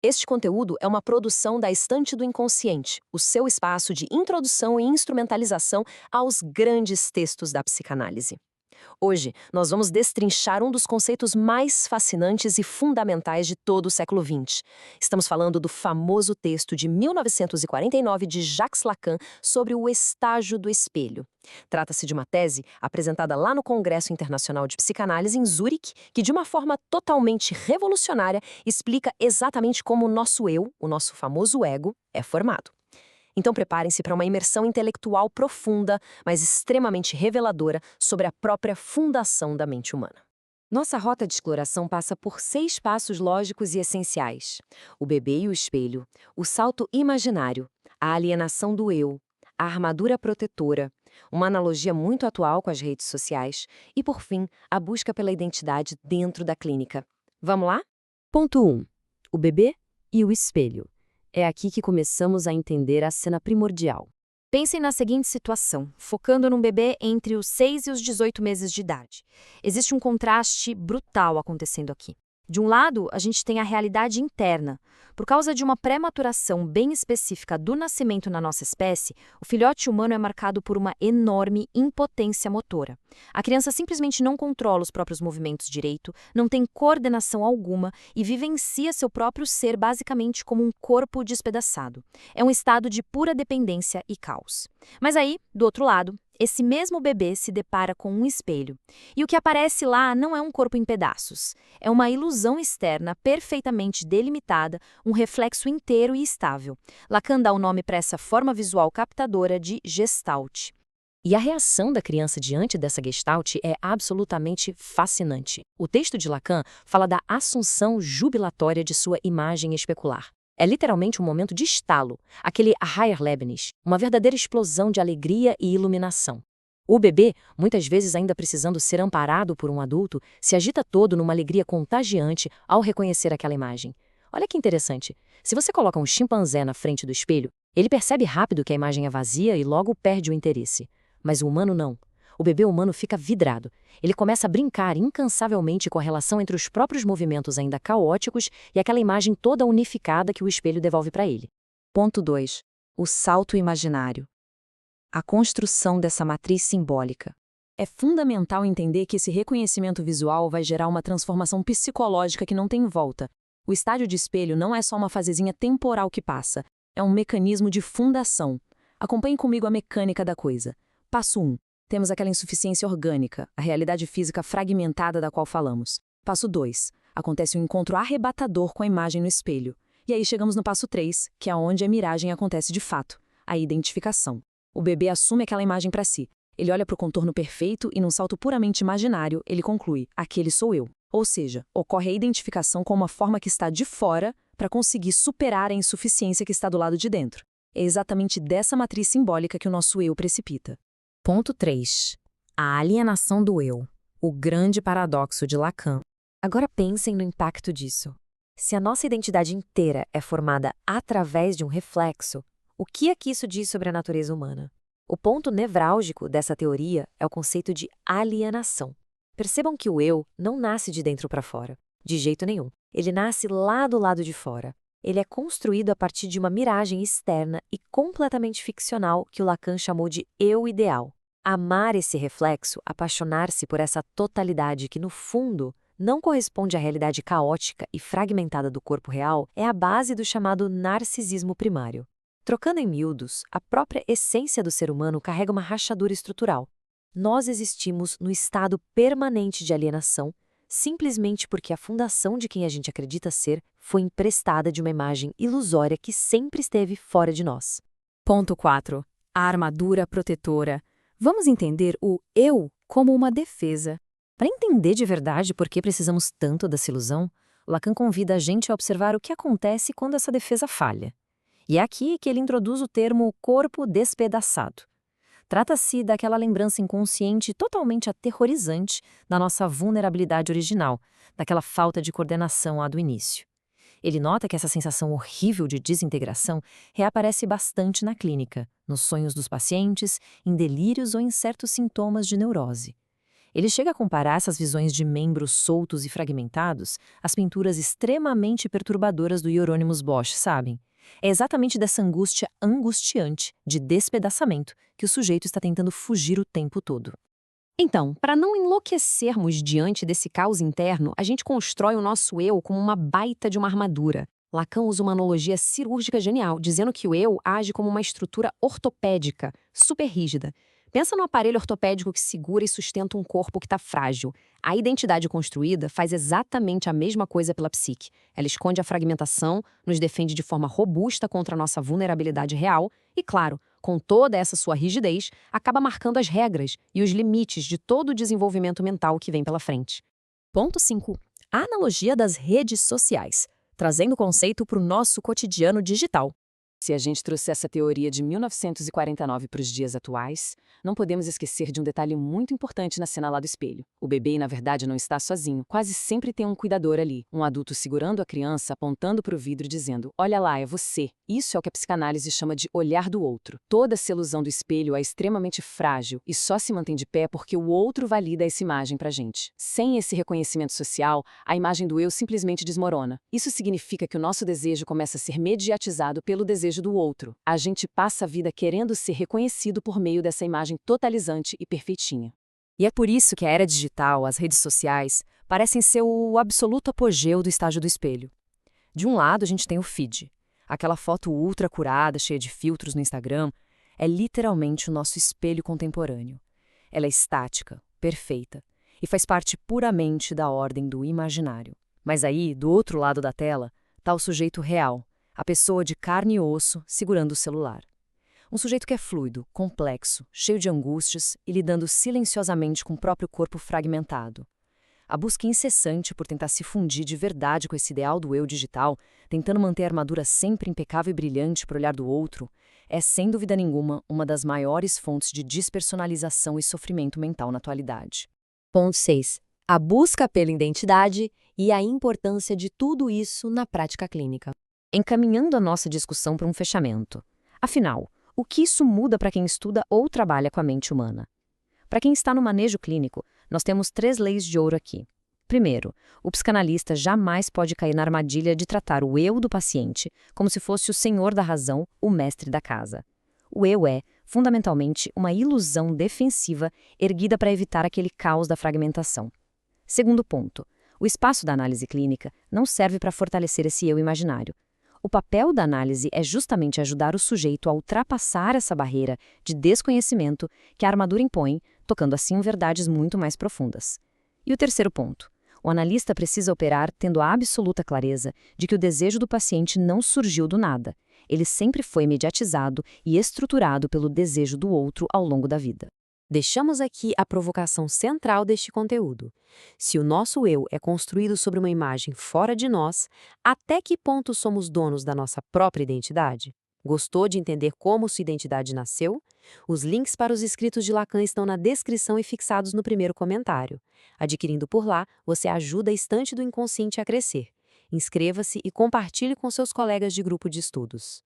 Este conteúdo é uma produção da Estante do Inconsciente, o seu espaço de introdução e instrumentalização aos grandes textos da psicanálise. Hoje, nós vamos destrinchar um dos conceitos mais fascinantes e fundamentais de todo o século XX. Estamos falando do famoso texto de 1949 de Jacques Lacan sobre o estágio do espelho. Trata-se de uma tese apresentada lá no Congresso Internacional de Psicanálise em Zurique, que de uma forma totalmente revolucionária explica exatamente como o nosso eu, o nosso famoso ego, é formado. Então preparem-se para uma imersão intelectual profunda, mas extremamente reveladora sobre a própria fundação da mente humana. Nossa rota de exploração passa por 6 passos lógicos e essenciais: o bebê e o espelho, o salto imaginário, a alienação do eu, a armadura protetora, uma analogia muito atual com as redes sociais e, por fim, a busca pela identidade dentro da clínica. Vamos lá? Ponto 1. O bebê e o espelho. É aqui que começamos a entender a cena primordial. Pensem na seguinte situação, focando num bebê entre os 6 e os 18 meses de idade. Existe um contraste brutal acontecendo aqui. De um lado, a gente tem a realidade interna. Por causa de uma pré-maturação bem específica do nascimento na nossa espécie, o filhote humano é marcado por uma enorme impotência motora. A criança simplesmente não controla os próprios movimentos direito, não tem coordenação alguma e vivencia seu próprio ser basicamente como um corpo despedaçado. É um estado de pura dependência e caos. Mas aí, do outro lado, esse mesmo bebê se depara com um espelho. E o que aparece lá não é um corpo em pedaços. É uma ilusão externa perfeitamente delimitada, um reflexo inteiro e estável. Lacan dá o nome para essa forma visual captadora de Gestalt. E a reação da criança diante dessa Gestalt é absolutamente fascinante. O texto de Lacan fala da assunção jubilatória de sua imagem especular. É literalmente um momento de estalo, aquele Aha-Erlebnis, uma verdadeira explosão de alegria e iluminação. O bebê, muitas vezes ainda precisando ser amparado por um adulto, se agita todo numa alegria contagiante ao reconhecer aquela imagem. Olha que interessante. Se você coloca um chimpanzé na frente do espelho, ele percebe rápido que a imagem é vazia e logo perde o interesse. Mas o humano não. O bebê humano fica vidrado. Ele começa a brincar incansavelmente com a relação entre os próprios movimentos ainda caóticos e aquela imagem toda unificada que o espelho devolve para ele. Ponto 2. O salto imaginário. A construção dessa matriz simbólica. É fundamental entender que esse reconhecimento visual vai gerar uma transformação psicológica que não tem volta. O estágio de espelho não é só uma fasezinha temporal que passa, é um mecanismo de fundação. Acompanhe comigo a mecânica da coisa. Passo 1. Temos aquela insuficiência orgânica, a realidade física fragmentada da qual falamos. Passo 2. Acontece um encontro arrebatador com a imagem no espelho. E aí chegamos no passo 3, que é onde a miragem acontece de fato, a identificação. O bebê assume aquela imagem para si. Ele olha para o contorno perfeito e, num salto puramente imaginário, ele conclui: aquele sou eu. Ou seja, ocorre a identificação com uma forma que está de fora para conseguir superar a insuficiência que está do lado de dentro. É exatamente dessa matriz simbólica que o nosso eu precipita. Ponto 3. A alienação do eu. O grande paradoxo de Lacan. Agora pensem no impacto disso. Se a nossa identidade inteira é formada através de um reflexo, o que é que isso diz sobre a natureza humana? O ponto nevrálgico dessa teoria é o conceito de alienação. Percebam que o eu não nasce de dentro para fora, de jeito nenhum. Ele nasce lá do lado de fora. Ele é construído a partir de uma miragem externa e completamente ficcional que o Lacan chamou de eu ideal. Amar esse reflexo, apaixonar-se por essa totalidade que, no fundo, não corresponde à realidade caótica e fragmentada do corpo real, é a base do chamado narcisismo primário. Trocando em miúdos, a própria essência do ser humano carrega uma rachadura estrutural. Nós existimos no estado permanente de alienação, simplesmente porque a fundação de quem a gente acredita ser foi emprestada de uma imagem ilusória que sempre esteve fora de nós. Ponto 4. A armadura protetora. Vamos entender o eu como uma defesa. Para entender de verdade por que precisamos tanto dessa ilusão, Lacan convida a gente a observar o que acontece quando essa defesa falha. E é aqui que ele introduz o termo corpo despedaçado. Trata-se daquela lembrança inconsciente totalmente aterrorizante da nossa vulnerabilidade original, daquela falta de coordenação lá do início. Ele nota que essa sensação horrível de desintegração reaparece bastante na clínica, nos sonhos dos pacientes, em delírios ou em certos sintomas de neurose. Ele chega a comparar essas visões de membros soltos e fragmentados às pinturas extremamente perturbadoras do Hieronymus Bosch, sabem? É exatamente dessa angústia angustiante, de despedaçamento, que o sujeito está tentando fugir o tempo todo. Então, para não enlouquecermos diante desse caos interno, a gente constrói o nosso eu como uma baita de uma armadura. Lacan usa uma analogia cirúrgica genial, dizendo que o eu age como uma estrutura ortopédica, super rígida. Pensa no aparelho ortopédico que segura e sustenta um corpo que está frágil. A identidade construída faz exatamente a mesma coisa pela psique. Ela esconde a fragmentação, nos defende de forma robusta contra a nossa vulnerabilidade real e, claro, com toda essa sua rigidez, acaba marcando as regras e os limites de todo o desenvolvimento mental que vem pela frente. Ponto 5. A analogia das redes sociais, trazendo o conceito para o nosso cotidiano digital. Se a gente trouxer essa teoria de 1949 para os dias atuais, não podemos esquecer de um detalhe muito importante na cena lá do espelho. O bebê, na verdade, não está sozinho. Quase sempre tem um cuidador ali, um adulto segurando a criança, apontando para o vidro e dizendo: "Olha lá, é você". Isso é o que a psicanálise chama de olhar do outro. Toda essa ilusão do espelho é extremamente frágil e só se mantém de pé porque o outro valida essa imagem para a gente. Sem esse reconhecimento social, a imagem do eu simplesmente desmorona. Isso significa que o nosso desejo começa a ser mediatizado pelo desejo do outro. A gente passa a vida querendo ser reconhecido por meio dessa imagem totalizante e perfeitinha. E é por isso que a era digital, as redes sociais, parecem ser o absoluto apogeu do estágio do espelho. De um lado, a gente tem o feed. Aquela foto ultra curada, cheia de filtros no Instagram, é literalmente o nosso espelho contemporâneo. Ela é estática, perfeita, e faz parte puramente da ordem do imaginário. Mas aí, do outro lado da tela, está o sujeito real, a pessoa de carne e osso segurando o celular. Um sujeito que é fluido, complexo, cheio de angústias e lidando silenciosamente com o próprio corpo fragmentado. A busca incessante por tentar se fundir de verdade com esse ideal do eu digital, tentando manter a armadura sempre impecável e brilhante para o olhar do outro, é, sem dúvida nenhuma, uma das maiores fontes de despersonalização e sofrimento mental na atualidade. Ponto 6. A busca pela identidade e a importância de tudo isso na prática clínica. Encaminhando a nossa discussão para um fechamento. Afinal, o que isso muda para quem estuda ou trabalha com a mente humana? Para quem está no manejo clínico, nós temos 3 leis de ouro aqui. Primeiro, o psicanalista jamais pode cair na armadilha de tratar o eu do paciente como se fosse o senhor da razão, o mestre da casa. O eu é, fundamentalmente, uma ilusão defensiva erguida para evitar aquele caos da fragmentação. Segundo ponto, o espaço da análise clínica não serve para fortalecer esse eu imaginário. O papel da análise é justamente ajudar o sujeito a ultrapassar essa barreira de desconhecimento que a armadura impõe, tocando assim verdades muito mais profundas. E o terceiro ponto. O analista precisa operar tendo a absoluta clareza de que o desejo do paciente não surgiu do nada. Ele sempre foi mediatizado e estruturado pelo desejo do outro ao longo da vida. Deixamos aqui a provocação central deste conteúdo. Se o nosso eu é construído sobre uma imagem fora de nós, até que ponto somos donos da nossa própria identidade? Gostou de entender como sua identidade nasceu? Os links para os escritos de Lacan estão na descrição e fixados no primeiro comentário. Adquirindo por lá, você ajuda a estante do inconsciente a crescer. Inscreva-se e compartilhe com seus colegas de grupo de estudos.